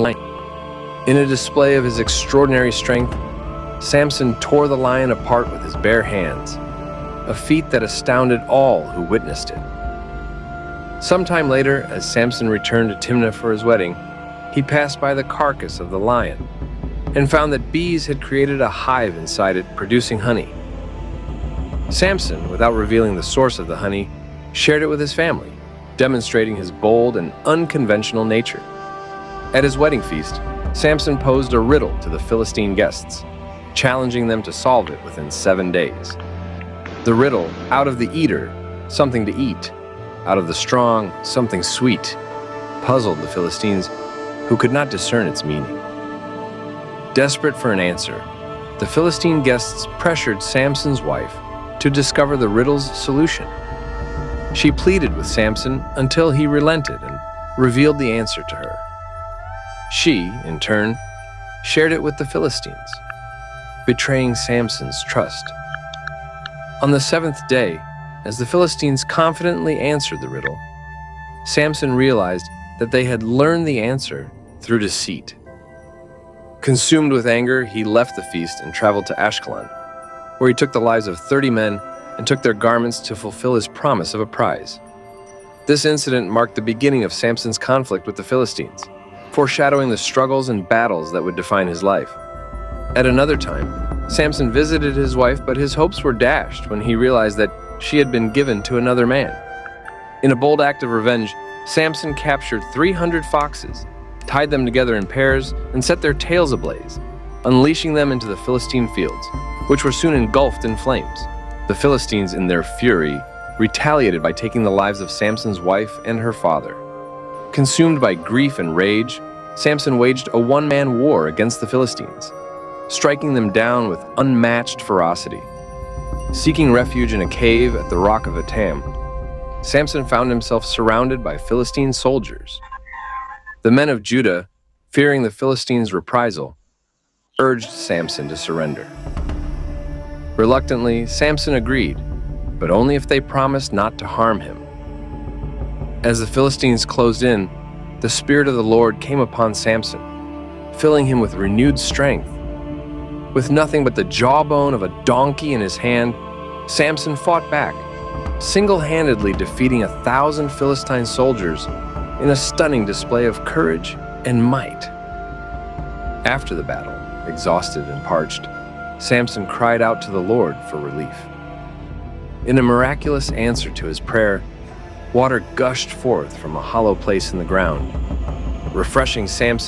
lion. In a display of his extraordinary strength, Samson tore the lion apart with his bare hands, a feat that astounded all who witnessed it. Sometime later, as Samson returned to Timnah for his wedding, he passed by the carcass of the lion and found that bees had created a hive inside it, producing honey. Samson, without revealing the source of the honey, shared it with his family, demonstrating his bold and unconventional nature. At his wedding feast, Samson posed a riddle to the Philistine guests, challenging them to solve it within 7 days. The riddle, out of the eater, something to eat, out of the strong, something sweet, puzzled the Philistines, who could not discern its meaning. Desperate for an answer, the Philistine guests pressured Samson's wife to discover the riddle's solution. She pleaded with Samson until he relented and revealed the answer to her. She, in turn, shared it with the Philistines, betraying Samson's trust. On the 7th day, as the Philistines confidently answered the riddle, Samson realized that they had learned the answer through deceit. Consumed with anger, he left the feast and traveled to Ashkelon, where he took the lives of 30 men and took their garments to fulfill his promise of a prize. This incident marked the beginning of Samson's conflict with the Philistines, foreshadowing the struggles and battles that would define his life. At another time, Samson visited his wife, but his hopes were dashed when he realized that she had been given to another man. In a bold act of revenge, Samson captured 300 foxes, tied them together in pairs, and set their tails ablaze, unleashing them into the Philistine fields, which were soon engulfed in flames. The Philistines, in their fury, retaliated by taking the lives of Samson's wife and her father. Consumed by grief and rage, Samson waged a one-man war against the Philistines, striking them down with unmatched ferocity. Seeking refuge in a cave at the Rock of Etam, Samson found himself surrounded by Philistine soldiers. The men of Judah, fearing the Philistines' reprisal, urged Samson to surrender. Reluctantly, Samson agreed, but only if they promised not to harm him. As the Philistines closed in, the Spirit of the Lord came upon Samson, filling him with renewed strength. With nothing but the jawbone of a donkey in his hand, Samson fought back, single-handedly defeating 1,000 Philistine soldiers in a stunning display of courage and might. After the battle, exhausted and parched, Samson cried out to the Lord for relief. In a miraculous answer to his prayer, water gushed forth from a hollow place in the ground, refreshing Samson